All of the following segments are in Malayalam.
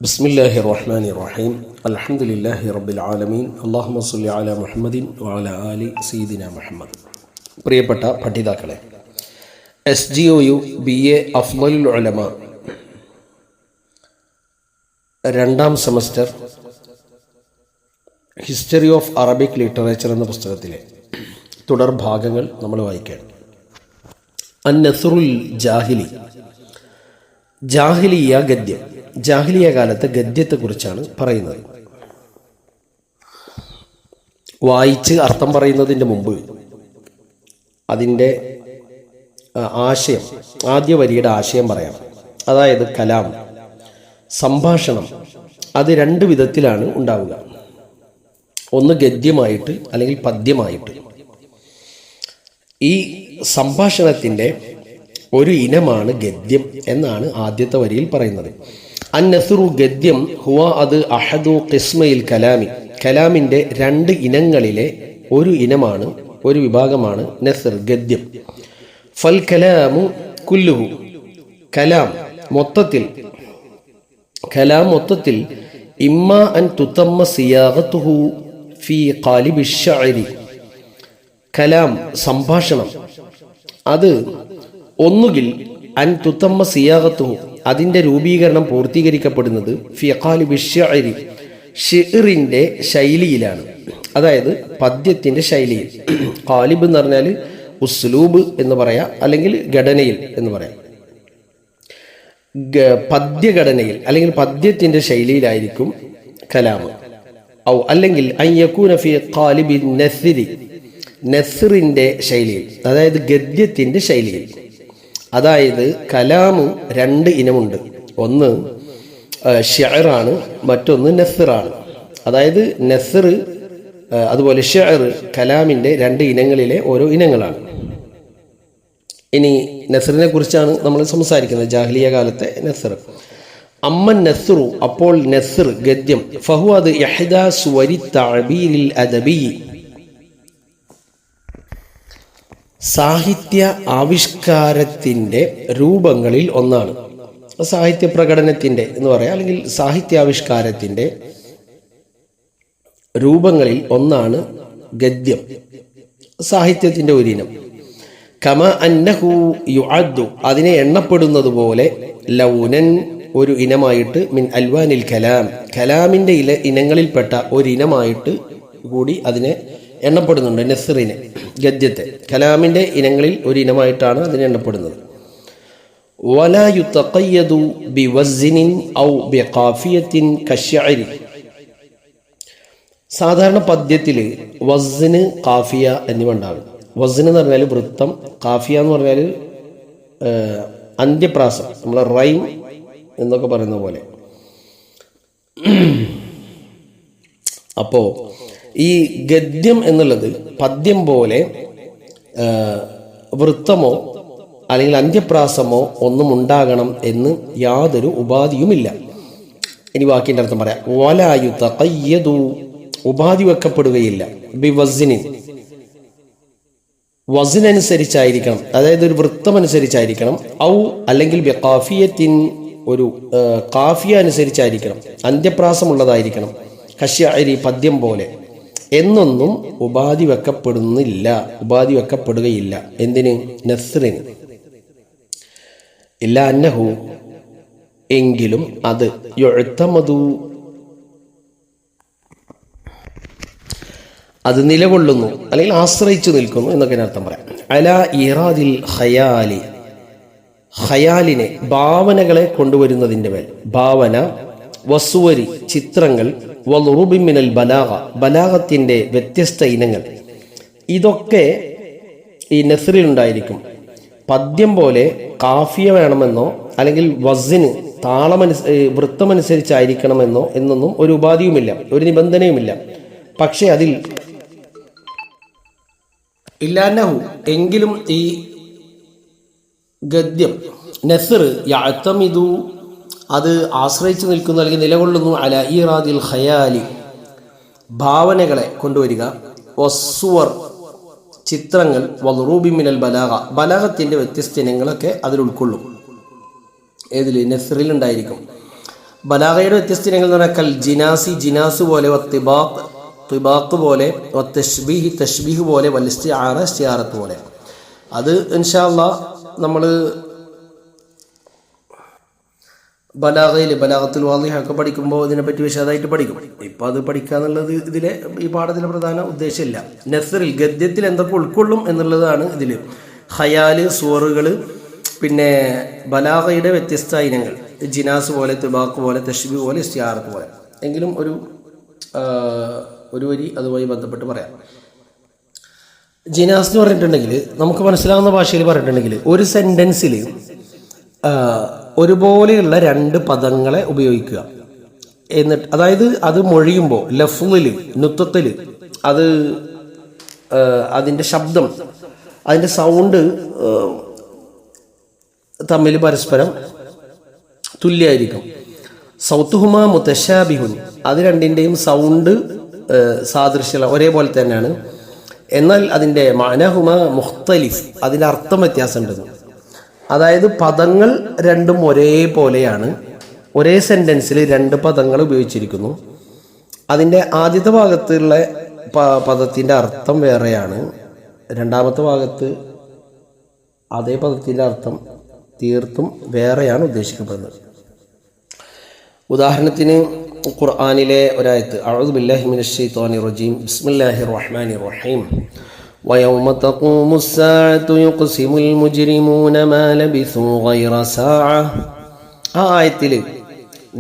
ബിസ്മില്ലാഹിർ റഹ്മാനിർ റഹീം അൽഹംദുലില്ലാഹി റബ്ബിൽ ആലമീൻ അല്ലാഹുമ്മ സ്വല്ലി അലാ മുഹമ്മദിൻ വഅലാ ആലി സയ്യിദിനാ മുഹമ്മദ്. പ്രിയപ്പെട്ട പഠിതാക്കളെ, SGOU BA അഫ്ളലുൽ ഉലമ രണ്ടാം semester history of Arabic literature എന്ന പുസ്തകത്തിലെ തുടർ ഭാഗങ്ങൾ നമ്മൾ വായിക്കുകയാണ്. അൻ-നസ്റുൽ ജാഹിലി, ജാഹിലിയ ഗദ്യം. ജാഹിലിയ കാലത്തെ ഗദ്യത്തെക്കുറിച്ചാണ് പറയുന്നത്. വായിച്ച് അർത്ഥം പറയുന്നതിന് മുമ്പ് അതിൻ്റെ ആശയം, ആദ്യ വരിയുടെ ആശയം പറയാം. അതായത് കലാം, സംഭാഷണം, അത് രണ്ട് വിധത്തിലാണ് ഉണ്ടാവുക. ഒന്ന് ഗദ്യമായിട്ട് അല്ലെങ്കിൽ പദ്യമായിട്ട്. ഈ സംഭാഷണത്തിൻ്റെ ഒരു ഇനമാണ് ഗദ്യം എന്നാണ് ആദ്യത്തെ വരിയിൽ പറയുന്നത്. അൻ-നസ്റു ഗദ്യം ഹുവ, അത് അഹദു ഖിസ്മയിൽ കലാമി, കലാമിൻ്റെ രണ്ട് ഇനങ്ങളിലെ ഒരു ഇനമാണ്, ഒരു വിഭാഗമാണ് നസ്ർ, ഗദ്യം. ഫൽ കലാമു കുല്ലുഹു, കലാം മൊത്തത്തിൽ ഇമ്മ അൻ തുതമ്മ സിയാഗത്തുഹു ഫി ഖാലിബി ശഅരി, കലാം സംഭാഷണം അത് ഒന്നുകിൽ അൻ തുതമ്മ സിയാഗത്തുഹു, അതിൻ്റെ രൂപീകരണം പൂർത്തീകരിക്കപ്പെടുന്നത് ഫി ഖാലിബി ശഅരി, ഷിഅറിൻ്റെ ശൈലിയിലാണ്, അതായത് പദ്യത്തിൻ്റെ ശൈലിയിൽ. ഖാലിബ് എന്ന് പറഞ്ഞാൽ ഉസ്ലൂബ് എന്ന് പറയാം, അല്ലെങ്കിൽ ഘടനയിൽ എന്ന് പറയാം. പദ്യഘടനയിൽ അല്ലെങ്കിൽ പദ്യത്തിൻ്റെ ശൈലിയിലായിരിക്കും കലാമ്. ഔ അല്ലെങ്കിൽ അൻ യകൂന ഫി ഖാലിബി നസ്രി, നസ്റിൻ്റെ ശൈലിയിൽ, അതായത് ഗദ്യത്തിൻ്റെ ശൈലിയിൽ. അതായത് കലാമ് രണ്ട് ഇനമുണ്ട്, ഒന്ന് ഷിഅറാണ്, മറ്റൊന്ന് നസ്റാണ്. അതായത് നസ്ർ അതുപോലെ ഷിഅർ കലാമിൻ്റെ രണ്ട് ഇനങ്ങളിലെ ഓരോ ഇനങ്ങളാണ്. ഇനി നസ്റിനെ കുറിച്ചാണ് നമ്മൾ സംസാരിക്കുന്നത്, ജാഹിലിയ കാലത്തെ നസ്ർ. അമ്മൻ നസ്റു, അപ്പോൾ നസ്ർ ഗദ്യം, ഫഹു, അത് ഇഹ്ദാ സുവരി തഅബീരിൽ അദബി, സാഹിത്യ ആവിഷ്കാരത്തിൻ്റെ രൂപങ്ങളിൽ ഒന്നാണ്. സാഹിത്യ പ്രകടനത്തിൻ്റെ എന്ന് പറയാം, അല്ലെങ്കിൽ സാഹിത്യാവിഷ്കാരത്തിൻ്റെ രൂപങ്ങളിൽ ഒന്നാണ് ഗദ്യം, സാഹിത്യത്തിൻ്റെ ഒരിനം. കമ അന്നഹു യുഅദ്ദു, അതിനെ എണ്ണപ്പെടുന്നത് പോലെ, ലൗനൻ, ഒരു ഇനമായിട്ട്, മിൻ അൽവാനിൽ കലാം, കലാമിൻ്റെ ഇനങ്ങളിൽപ്പെട്ട ഒരിനമായിട്ട് കൂടി അതിനെ എണ്ണപ്പെടുന്നുണ്ട്. നസ്റിനെ, ഗദ്യത്തെ കലാമിൻ്റെ ഇനങ്ങളിൽ ഒരു ഇനമായിട്ടാണ് അതിനെ എണ്ണപ്പെടുന്നത്. വലാ യുതഖയ്യദു ബിവസ്നിൻ ഔ ബിഖാഫിയത്തിൻ കശ്ശഅരി, സാധാരണ പദ്യത്തിൽ വസ്ന്, കാഫിയ എന്നിവ ഉണ്ടാകും. വസ്ന് എന്ന് പറഞ്ഞാൽ വൃത്തം, കാഫിയ എന്ന് പറഞ്ഞാൽ അന്ത്യപ്രാസം, നമ്മൾ റൈം എന്നൊക്കെ പറയുന്ന പോലെ. അപ്പോൾ ഈ ഗദ്യം എന്നുള്ളത് പദ്യം പോലെ വൃത്തമോ അല്ലെങ്കിൽ അന്ത്യപ്രാസമോ ഒന്നും ഉണ്ടാകണം എന്ന് യാതൊരു ഉപാധിയുമില്ല. ഇനി വാക്കിൻ്റെ അർത്ഥം പറയാം. വലാ യുതഖയ്യദു, ഉപാധി വെക്കപ്പെടുകയില്ല. ബിവസ്നിൻ, വസ്നനുസരിച്ചായിരിക്കണം, അതായത് ഒരു വൃത്തം അനുസരിച്ചായിരിക്കണം. ഔ അല്ലെങ്കിൽ ബിഖാഫിയത്തിൻ, ഒരു കാഫിയ അനുസരിച്ചായിരിക്കണം, അന്ത്യപ്രാസമുള്ളതായിരിക്കണം. കശ്ശഅരി, പദ്യം പോലെ എന്നൊന്നും ഉപാധി വെക്കപ്പെടുന്നില്ല, ഉപാധി വെക്കപ്പെടുകയില്ല. എന്തിന്? നസ്റിന്. ഇല്ല അന്നഹു, എങ്കിലും അത്, യുഅ്തമദു, അത് നിലകൊള്ളുന്നു അല്ലെങ്കിൽ ആശ്രയിച്ചു നിൽക്കുന്നു എന്നൊക്കെ അർത്ഥം പറയാം. അലാ ഇറാദിൽ ഖയാലി, ഖയാലിനെ, ഭാവനകളെ കൊണ്ടുവരുന്നതിൻ്റെ മേൽ, ഭാവന, വസുവരി, ചിത്രങ്ങൾ, വളുറുബി മിനൽ ബലാഗ, ബലാഗത്തിൻ്റെ വ്യത്യസ്ത ഇനങ്ങൾ, ഇതൊക്കെ ഈ നസ്റിൽ ഉണ്ടായിരിക്കും. പദ്യം പോലെ കാഫിയ വേണമെന്നോ അല്ലെങ്കിൽ വസ്ന്, വൃത്തമനുസരിച്ചായിരിക്കണമെന്നോ എന്നൊന്നും ഒരു ഉപാധിയുമില്ല, ഒരു നിബന്ധനയുമില്ല. പക്ഷെ അതിൽ ഇല്ലാന്നഹു, എങ്കിലും ഈ ഗദ്യം നസ്ർ യഅ്തമിദു, അത് ആശ്രയിച്ചു നിൽക്കുന്നു അല്ലെങ്കിൽ നിലകൊള്ളുന്നു, അല ഇറാദിൽ ഖയാലി, ഭാവനകളെ കൊണ്ടുവരിക, വസ്സുവർ, ചിത്രങ്ങൾ, വളുറൂബി മിനൽ ബലാഗ, ബലാഗത്തിൻ്റെ വ്യത്യസ്ത ഇനങ്ങളൊക്കെ അതിൽ ഉൾക്കൊള്ളും. ഏതിൽ? നസ്റിൽ ഉണ്ടായിരിക്കും. ബലാഗയുടെ വ്യത്യസ്ത ഇനങ്ങൾ എന്ന് പറഞ്ഞാൽ കൽ ജിനാസി ജിനാസ് പോലെ, വത്തിബാഖ് തിബാഖ് പോലെ, തഷ്ബീഹ് തഷ്ബീഹ് പോലെ, വലിസ്തിആറ ഇസ്തിആറത്ത് പോലെ. അത് ഇൻഷാ അല്ലാഹ് നമ്മൾ ബലാഗത്തുൽ വാളിഹ ഒക്കെ പഠിക്കുമ്പോൾ ഇതിനെപ്പറ്റി വിശദമായിട്ട് പഠിക്കും. ഇപ്പം അത് പഠിക്കുക എന്നുള്ളത് ഇതിലെ ഈ പാഠത്തിലെ പ്രധാന ഉദ്ദേശമില്ല. നസ്റിൽ ഗദ്യത്തിൽ എന്തൊക്കെ ഉൾക്കൊള്ളും എന്നുള്ളതാണ് ഇതിൽ. ഖയാല്, സുവറുകൾ, പിന്നെ ബലാഗയുടെ വ്യത്യസ്ത ഇനങ്ങൾ, ജിനാസ് പോലെ, തിബാഖ് പോലെ, തഷ്ബീഹ് പോലെ, ഇസ്തിആറത്ത് പോലെ. എങ്കിലും ഒരു വരി അതുമായി ബന്ധപ്പെട്ട് പറയാം. ജിനാസ് എന്ന് പറഞ്ഞിട്ടുണ്ടെങ്കിൽ നമുക്ക് മനസ്സിലാവുന്ന ഭാഷയിൽ പറഞ്ഞിട്ടുണ്ടെങ്കിൽ ഒരു സെൻറ്റൻസിൽ ഒരുപോലെയുള്ള രണ്ട് പദങ്ങളെ ഉപയോഗിക്കുക. എന്നിട്ട് അതായത് അത് മൊഴിയുമ്പോൾ ലഫ്ളിൽ നുത്തത്തിൽ അത് അതിൻ്റെ ശബ്ദം, അതിൻ്റെ സൗണ്ട് തമ്മിൽ പരസ്പരം തുല്യമായിരിക്കും. സൗത്തുഹുമ മുതശാബിഹുൻ, അത് രണ്ടിൻ്റെയും സൗണ്ട് സാദൃശ്യം ഒരേപോലെ തന്നെയാണ്. എന്നാൽ അതിൻ്റെ മഅനഹുമ മുഖ്തലിഫ്, അതിൻ്റെ അർത്ഥം വ്യത്യാസമുണ്ടെന്ന്. അതായത് പദങ്ങൾ രണ്ടും ഒരേപോലെയാണ്, ഒരേ സെൻറ്റൻസിൽ രണ്ട് പദങ്ങൾ ഉപയോഗിച്ചിരിക്കുന്നു. അതിൻ്റെ ആദ്യത്തെ ഭാഗത്തുള്ള പദത്തിൻ്റെ അർത്ഥം വേറെയാണ്, രണ്ടാമത്തെ ഭാഗത്ത് അതേ പദത്തിൻ്റെ അർത്ഥം തീർത്തും വേറെയാണ് ഉദ്ദേശിക്കപ്പെടുന്നത്. ഉദാഹരണത്തിന് ഖുർആനിലെ ഒരായത്ത്, അഊദു ബില്ലാഹി മിനശ് ശൈത്വാനിർ റജീം, ബിസ്മില്ലാഹിർ റഹ്മാനിർ റഹീം, വയൗമ തഖൂമുസ്സാഅതു യുഖ്സിമുൽ മുജ്രിമൂന മാ ലബിസൂ ഗൈറ സാഅ. ആ ആയത്തിൽ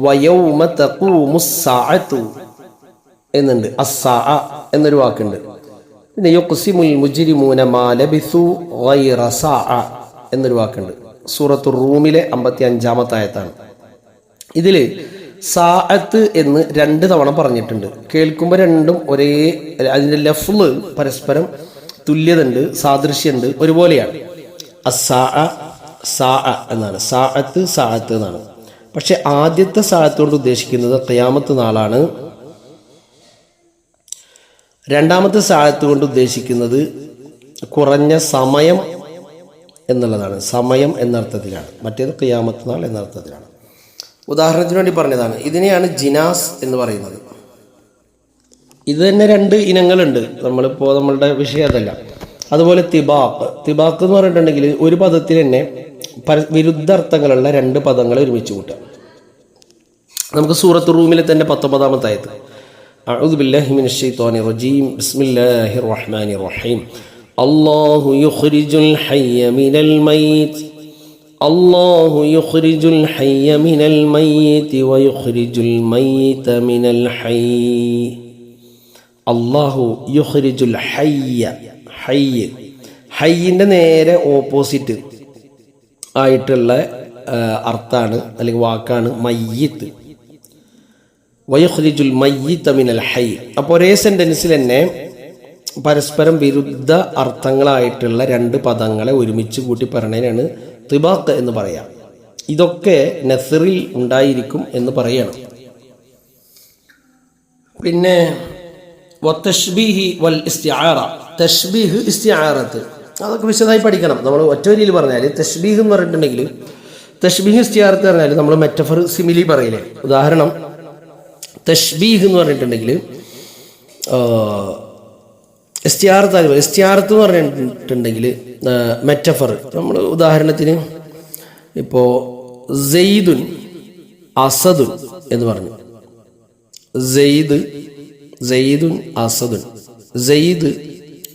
വയൗമ തഖൂമുസ്സാഅതു എന്നുണ്ട്, അസ്സാഅ എന്നൊരു വാക്കുണ്ട്. പിന്നെ യുഖ്സിമുൽ മുജ്രിമൂന മാ ലബിസൂ ഗൈറ സാഅ എന്നൊരു വാക്കുണ്ട്. സൂറത്തുർ റൂമിലെ 55-ാമത്തെ ആയത്താണ്. ഇതിൽ സാഅത്ത് എന്ന് 2 തവണ പറഞ്ഞിട്ടുണ്ട്. കേൾക്കുമ്പോൾ രണ്ടും ഒരേ, അതിൻ്റെ ലഫ്ള് പരസ്പരം തുല്യതയുണ്ട്, സാദൃശ്യമുണ്ട്, ഒരുപോലെയാണ്. അസ്സാഅ സാഅ എന്നാണ്, സാഅത്ത് സാഅത്ത് എന്നാണ്. പക്ഷെ ആദ്യത്തെ സാഅത്ത് കൊണ്ട് ഉദ്ദേശിക്കുന്നത് ഖിയാമത്ത് നാളാണ്. രണ്ടാമത്തെ സാഅത്ത് കൊണ്ട് ഉദ്ദേശിക്കുന്നത് കുറഞ്ഞ സമയം എന്നുള്ളതാണ്, സമയം എന്നർത്ഥത്തിലാണ്. മറ്റേത് ഖിയാമത്ത് നാൾ എന്നർത്ഥത്തിലാണ്. ഉദാഹരണത്തിന് വേണ്ടി പറഞ്ഞതാണ്. ഇതിനെയാണ് ജിനാസ് എന്ന് പറയുന്നത്. ഇത് തന്നെ 2 ഇനങ്ങളുണ്ട്, നമ്മളിപ്പോൾ നമ്മളുടെ വിഷയം അതല്ല. അതുപോലെ തിബാഖ് എന്ന് പറഞ്ഞിട്ടുണ്ടെങ്കിൽ ഒരു പദത്തിൽ തന്നെ വിരുദ്ധ അർത്ഥങ്ങളുള്ള 2 പദങ്ങളെ ഒരുമിച്ച് കൂട്ടുക. നമുക്ക് സൂറത്ത് റൂമിലെ തന്നെ 19-ാമത്തെ ആയത്ത്, അഊദു ബില്ലാഹി മിനശ് ശൈത്വാനിർ റജീം, ബിസ്മില്ലാഹിർ റഹ്മാനിർ റഹീം, അല്ലാഹു യുഖ്രിജുൽ ഹയ്യ മിനൽ മയ്യിത്ത്, അല്ലാഹു യുഖ്രിജുൽ ഹയ്യ മിനൽ മയ്യിത്തി വയുഖ്രിജുൽ മയ്യിത മിനൽ ഹയ്യ്. അല്ലാഹു യുഖ്രിജുൽ ഹയ്യ, ഹയ്യിൻ്റെ നേരെ ഓപ്പോസിറ്റ് ആയിട്ടുള്ള അർത്ഥാണ് അല്ലെങ്കിൽ വാക്കാണ് മയ്യിത്ത്. വയുഖ്രിജുൽ മയ്യിത മിനൽ ഹയ്യ്. അപ്പോൾ ഒരേ സെൻറ്റൻസിൽ തന്നെ പരസ്പരം വിരുദ്ധ അർത്ഥങ്ങളായിട്ടുള്ള 2 പദങ്ങളെ ഒരുമിച്ച് കൂട്ടി പറയുന്നതിനാണ് തിബാഖ് എന്ന് പറയാം. ഇതൊക്കെ നസ്റിൽ ഉണ്ടായിരിക്കും എന്ന് പറയണം. പിന്നെ വത്തഷ്ബീഹി വൽ ഇസ്തിആറ, തഷ്ബീഹ് ഇസ്തിആറത്ത് അതൊക്കെ വിശദമായി പഠിക്കണം. നമ്മൾ ഒറ്റ വരിയിൽ പറഞ്ഞാൽ തഷ്ബീഹ് എന്ന് പറഞ്ഞിട്ടുണ്ടെങ്കിൽ, തഷ്ബീഹ് ഇസ്തിആറത്ത് പറഞ്ഞാൽ നമ്മൾ മെറ്റഫർ സിമിലി പറയില്ലേ. ഉദാഹരണം, തഷ്ബീഹ് എന്ന് പറഞ്ഞിട്ടുണ്ടെങ്കിൽ ഇസ്തിആറത്ത് എന്ന് പറഞ്ഞിട്ടുണ്ടെങ്കിൽ മെറ്റഫർ. നമ്മൾ ഉദാഹരണത്തിന് ഇപ്പോൾ സെയ്ദുൻ അസദുൻ എന്ന് പറഞ്ഞു. സെയ്ദുൻ അസദുൻ, സെയ്ദ്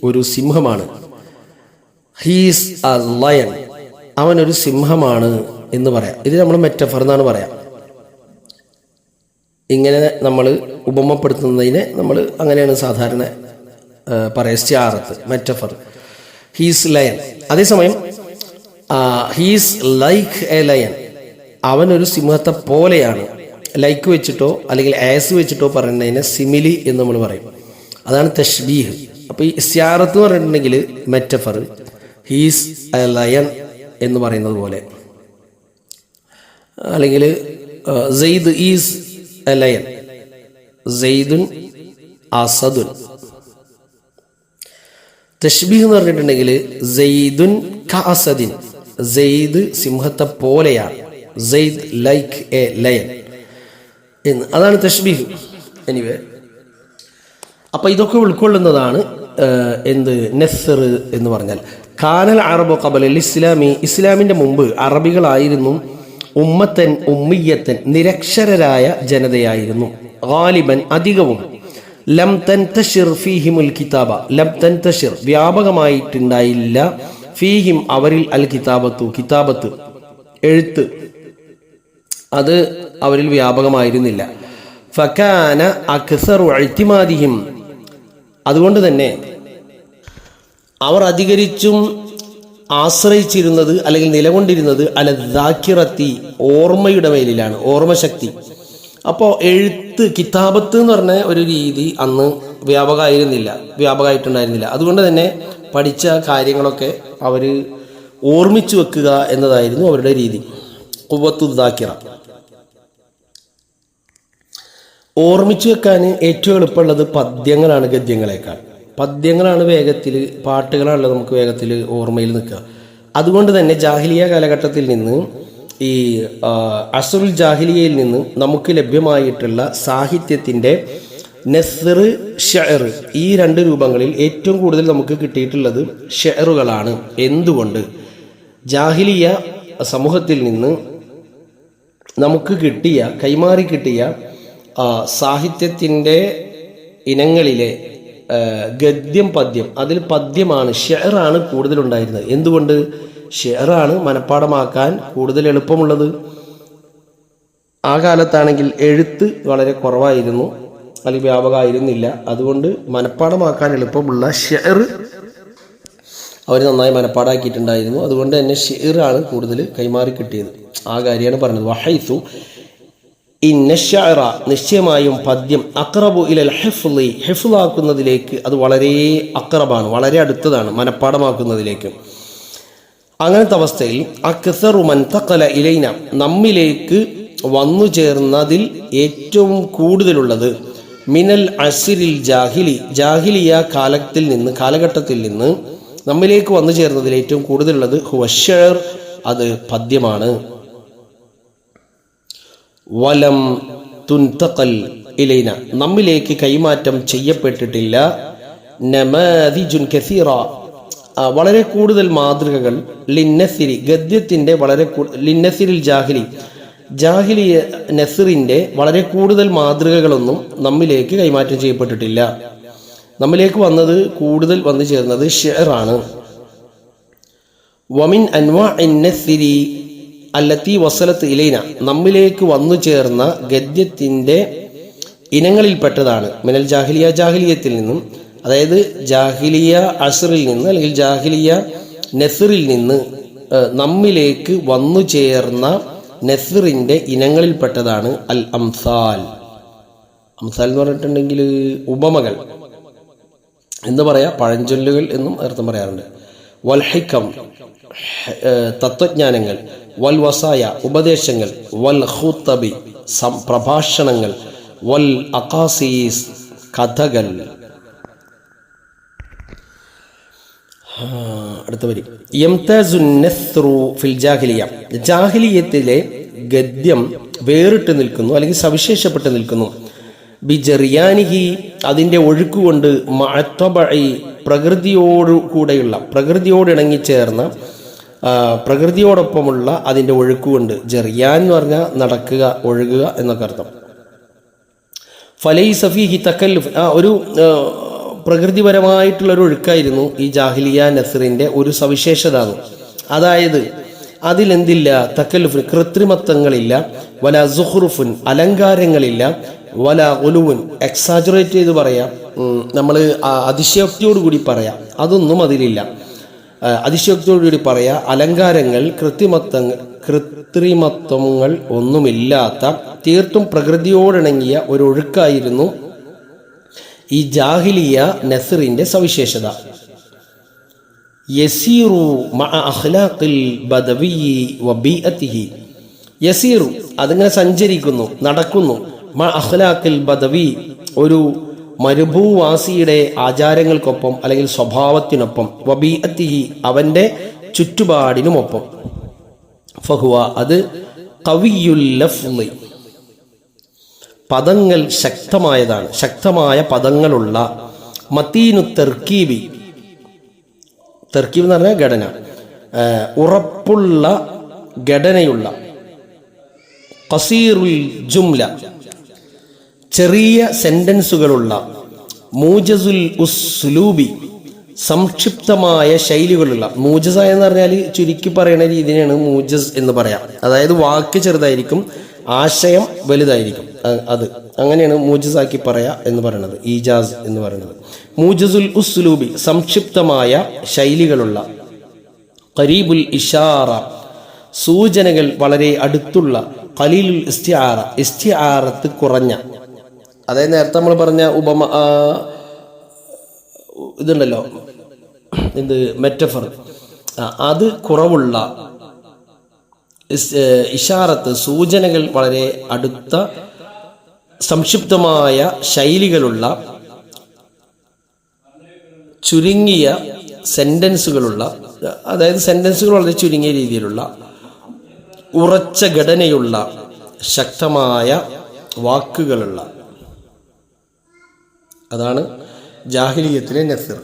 ഒരു സിംഹമാണ്. ഹീസ് എ ലയൺ, അവനൊരു സിംഹമാണ് എന്ന് പറയാം. ഇത് നമ്മൾ മെറ്റഫർ എന്നാണ് പറയാം. ഇങ്ങനെ നമ്മൾ ഉപമപ്പെടുത്തുന്നതിനെ നമ്മൾ അങ്ങനെയാണ് സാധാരണ പറയാം. ഇസ്തിആറത്ത് മെറ്റഫർ, ഹീസ് ലയൺ. അതേസമയം ഹീസ് ലൈക്ക് എ ലയൺ, അവനൊരു സിംഹത്തെ പോലെയാണ്. ലൈക്ക് വെച്ചിട്ടോ അല്ലെങ്കിൽ ആസ് വെച്ചിട്ടോ പറയുന്നതിനെ സിമിലി എന്ന് നമ്മൾ പറയും. അതാണ് തഷ്ബീഹ്. അപ്പോൾ ഈ ഇസ്തിആറത്ത് എന്ന് പറഞ്ഞിട്ടുണ്ടെങ്കിൽ മെറ്റഫർ, ഹീസ് എ ലയൺ എന്ന് പറയുന്നത് പോലെ, അല്ലെങ്കിൽ സെയ്ദ് ഈസ് എ ലയൺ, സെയ്ദുൻ അസദുൻ. തഷ്ബീഹ് എന്ന് പറഞ്ഞിട്ടുണ്ടെങ്കിൽ സെയ്ദുൻ കഅസദിൻ, സെയ്ദ് സിംഹത്തെ പോലെയാണ്, സെയ്ദ് ലൈക്ക് എ ലയൺ. എന്ന്. അതാണ് തഷ്ബീഹ്. എനിവേ, അപ്പം ഇതൊക്കെ ഉൾക്കൊള്ളുന്നതാണ് എന്ത് നെസ്ർ എന്ന് പറഞ്ഞാൽ. കാനൽ അറബ് ഖബലൽ ഇസ്ലാമി, ഇസ്ലാമിൻ്റെ മുമ്പ് അറബികളായിരുന്നു ഉമ്മത്തൻ ഉമ്മിയത്തൻ, നിരക്ഷരരായ ജനതയായിരുന്നു. ഗാലിബൻ അധികവും. ലം തൻതശിർ ഫീഹിമുൽ കിതാബ, ലം തൻതശിർ വ്യാപകമായിട്ടുണ്ടായില്ല, ഫീഹിം അവരിൽ അൽ കിതാബത്തു കിതാബത്ത് എഴുത്ത്, അത് അവരിൽ വ്യാപകമായിരുന്നില്ല. ഫകാന അക്സറു ഇഅ്തിമാദിഹിം, അതുകൊണ്ട് തന്നെ അവർ അധികരിച്ചും ആശ്രയിച്ചിരുന്നത് അല്ലെങ്കിൽ നിലകൊണ്ടിരുന്നത് അല ദാക്കിറത്തി, ഓർമ്മയുടെ മേലിലാണ്, ഓർമ്മശക്തി. അപ്പോൾ എഴുത്ത് കിതാബത്ത് എന്ന് പറഞ്ഞ ഒരു രീതി അന്ന് വ്യാപകമായിട്ടുണ്ടായിരുന്നില്ല. അതുകൊണ്ട് തന്നെ പഠിച്ച കാര്യങ്ങളൊക്കെ അവർ ഓർമ്മിച്ചു വെക്കുക എന്നതായിരുന്നു അവരുടെ രീതി. ഖുവ്വത്തു ദാക്കിറ, ഓർമ്മിച്ചു വെക്കാൻ ഏറ്റവും എളുപ്പമുള്ളത് പദ്യങ്ങളാണ് ഗദ്യങ്ങളെക്കാൾ. പദ്യങ്ങളാണ് വേഗത്തിൽ, പാട്ടുകളാണല്ലോ നമുക്ക് വേഗത്തിൽ ഓർമ്മയിൽ നിൽക്കുക. അതുകൊണ്ട് തന്നെ ജാഹിലിയ കാലഘട്ടത്തിൽ നിന്ന്, ഈ അസ്റുൽ ജാഹിലിയയിൽ നിന്ന് നമുക്ക് ലഭ്യമായിട്ടുള്ള സാഹിത്യത്തിൻ്റെ നെസ്ർ, ഷെഅർ, ഈ രണ്ട് രൂപങ്ങളിൽ ഏറ്റവും കൂടുതൽ നമുക്ക് കിട്ടിയിട്ടുള്ളത് ഷെഅറുകളാണ്. എന്തുകൊണ്ട്? ജാഹിലിയ സമൂഹത്തിൽ നിന്ന് നമുക്ക് കൈമാറി കിട്ടിയ സാഹിത്യത്തിൻ്റെ ഇനങ്ങളിലെ ഗദ്യം, പദ്യം, അതിൽ പദ്യമാണ്, ഷെഅറാണ് കൂടുതലുണ്ടായിരുന്നത്. എന്തുകൊണ്ട്? ഷെഅറാണ് മനഃപ്പാടമാക്കാൻ കൂടുതൽ എളുപ്പമുള്ളത്. ആ കാലത്താണെങ്കിൽ എഴുത്ത് വളരെ കുറവായിരുന്നു, അല്ലെങ്കിൽ വ്യാപകമായിരുന്നില്ല. അതുകൊണ്ട് മനഃപ്പാടമാക്കാൻ എളുപ്പമുള്ള ഷെഅർ അവർ നന്നായി മനഃപ്പാടാക്കിയിട്ടുണ്ടായിരുന്നു. അതുകൊണ്ട് തന്നെ ഷെഅറാണ് കൂടുതൽ കൈമാറി കിട്ടിയത്. ആ കാര്യമാണ് പറഞ്ഞത്. വഹൈസു ഇന്ന ഷഅറ, നിശ്ചയമായും പദ്യം, അഖ്റബു ഇലൽ ഹിഫ്ളി, ഹിഫ്ളാക്കുന്നതിലേക്ക് അത് വളരെ അഖ്റബാണ്, വളരെ അടുത്തതാണ് മനഃപ്പാടമാക്കുന്നതിലേക്ക്. അങ്ങനത്തെ അവസ്ഥയിൽ അക്സറു മൻ തഖല ഇലൈന, നമ്മിലേക്ക് വന്നു ചേർന്നതിൽ ഏറ്റവും കൂടുതലുള്ളത് മിനൽ അസ്രിൽ ജാഹിലി, ജാഹിലിയ കാലഘട്ടത്തിൽ നിന്ന് നമ്മിലേക്ക് വന്നു ചേർന്നതിൽ ഏറ്റവും കൂടുതലുള്ളത് ഹുവ ഷഅർ, അത് പദ്യമാണ്. വലം തുൻതഖൽ ഇലൈന, നമ്മിലേക്ക് കൈമാറ്റം ചെയ്യപ്പെട്ടിട്ടില്ല. നമാദിജുൻ കസീറ, വളരെ കൂടുതൽ മാതൃകകൾ. ലിന്നസിരി, ഗദ്യത്തിൻ്റെ ലിന്നസിരിൽ ജാഹിലിയ നസറിൻ്റെ വളരെ കൂടുതൽ മാതൃകകളൊന്നും നമ്മിലേക്ക് കൈമാറ്റം ചെയ്യപ്പെട്ടിട്ടില്ല. നമ്മിലേക്ക് കൂടുതൽ വന്നു ചേർന്നത് ഷെഅറാണ്. വമിൻ അൻവാഇൻ നസിരി അല്ലത്തി വസലത്ത് ഇലൈന, നമ്മിലേക്ക് വന്നു ചേർന്ന ഗദ്യത്തിൻ്റെ ഇനങ്ങളിൽപ്പെട്ടതാണ്. മിനൽ ജാഹിലിയ, ജാഹിലിയത്തിൽ നിന്നും, അതായത് ജാഹിലിയ അസ്റിൽ നിന്ന് അല്ലെങ്കിൽ ജാഹിലിയ നസ്റിൽ നിന്ന് നമ്മിലേക്ക് വന്നു ചേർന്ന നസ്റിൻ്റെ ഇനങ്ങളിൽപ്പെട്ടതാണ് അൽ അംസാൽ. അംസാൽ എന്ന് പറഞ്ഞിട്ടുണ്ടെങ്കിൽ ഉപമകൾ എന്ന് പറയാം, പഴഞ്ചൊല്ലുകൾ എന്നും അർത്ഥം പറയാറുണ്ട്. വൽ ഹിക്കം, തത്വജ്ഞാനങ്ങൾ. വൽ വസായ, ഉപദേശങ്ങൾ. വൽ ഖുതബി, പ്രഭാഷണങ്ങൾ. വൽ അഖാസീസ്, കഥകൾ. അടുത്ത വരി, യംതാസുൻ നസ്റു ഫിൽ ജാഹിലിയ, ജാഹിലിയത്തിലെ ഗദ്യം വേറിട്ട് നിൽക്കുന്നു അല്ലെങ്കിൽ സവിശേഷപ്പെട്ട് നിൽക്കുന്നു. ബിജറിയാനിഹി, അതിൻ്റെ ഒഴുക്കുകൊണ്ട്. മഅത്തബഇ, പ്രകൃതിയോടുകൂടെയുള്ള, പ്രകൃതിയോടിണങ്ങിച്ചേർന്ന, പ്രകൃതിയോടൊപ്പമുള്ള അതിൻ്റെ ഒഴുക്കുകൊണ്ട്. ജറിയാൻ എന്ന് പറഞ്ഞാൽ നടക്കുക, ഒഴുകുക എന്നൊക്കെ അർത്ഥം. ഫലൈസ ഫീഹി തകല്ലുഫ്, ഒരു പ്രകൃതിപരമായിട്ടുള്ളൊരു ഒഴുക്കായിരുന്നു ഈ ജാഹിലിയ നസ്റിൻ്റെ ഒരു സവിശേഷത. അതായത് അതിലെന്തില്ല? തകല്ലുഫുൻ, കൃത്രിമത്വങ്ങളില്ല. വല സുഖ്റുഫുൻ, അലങ്കാരങ്ങളില്ല. വല ഉലുവുൻ, എക്സാജറേറ്റ് ചെയ്ത് പറയാം, നമ്മൾ അതിശയോക്തിയോടുകൂടി പറയാം, അതൊന്നും അതിലില്ല. അതിശയോക്തിയോടുകൂടി പറയാം, അലങ്കാരങ്ങൾ, കൃത്രിമത്വങ്ങൾ ഒന്നുമില്ലാത്ത തീർത്തും പ്രകൃതിയോടിണങ്ങിയ ഒരു ഒഴുക്കായിരുന്നു ഈ ജാഹിലിയ നസ്റിൻ്റെ സവിശേഷത. യസീറു മഅ അഖ്ലാഖിൽ ബദവിയ്യി വബീഅതിഹി, യസീറു അതിങ്ങനെ സഞ്ചരിക്കുന്നു, നടക്കുന്നു. മഅ അഖ്ലാഖിൽ ബദവി, ഒരു മരുഭൂവാസിയുടെ ആചാരങ്ങൾക്കൊപ്പം അല്ലെങ്കിൽ സ്വഭാവത്തിനൊപ്പം. വബീഅതിഹി, അവൻ്റെ ചുറ്റുപാടിനുമൊപ്പം. ഫഹുവ, അത് ഖവിയുൽ ലഫ്ളി, പദങ്ങൾ ശക്തമായതാണ്, ശക്തമായ പദങ്ങളുള്ള. മതീനു തർക്കീബി, തർക്കീബ് എന്ന് പറഞ്ഞാൽ ഘടന, ഉറപ്പുള്ള ഘടനയുള്ള. ഖസീറുൽ ജുംല, ചെറിയ സെന്റൻസുകളുള്ള. മൂജസുൽ ഉസ്ലൂബി, സംക്ഷിപ്തമായ ശൈലികളുള്ള. മൂജസ എന്ന് പറഞ്ഞാൽ ചുരുക്കി പറയുന്ന രീതിയാണ് മൂജസ് എന്ന് പറയാം. അതായത് വാക്ക് ചെറുതായിരിക്കും, ആശയം വലുതായിരിക്കും. അത് അങ്ങനെയാണ് മൂജസാക്കി പറയാ എന്ന് പറയുന്നത്, ഈജാസ് എന്ന് പറയുന്നത്. മൂജസുൽ ഉസ്ലൂബി, സംക്ഷിപ്തമായ ശൈലികളുള്ള. ഖരീബുൽ ഇഷാറ, സൂചനകൾ വളരെ അടുത്തുള്ള. ഖലീലുൽ ഇസ്തിആറ, ഇസ്തിആറത്ത് കുറഞ്ഞ. അതായത് നേരത്തെ നമ്മൾ പറഞ്ഞ ഉപമ ഇതുണ്ടല്ലോ, ഇത് മെറ്റഫർ, അത് കുറവുള്ള. ഇഷാറത്ത്, സൂചനകൾ വളരെ അടുത്ത, സംക്ഷിപ്തമായ ശൈലികളുള്ള, ചുരുങ്ങിയ സെന്റൻസുകളുള്ള. അതായത് സെന്റൻസുകൾ വളരെ ചുരുങ്ങിയ രീതിയിലുള്ള, ഉറച്ച ഘടനയുള്ള, ശക്തമായ വാക്കുകളുള്ള. അതാണ് ജാഹിലിയത്തിലെ നസ്ർ.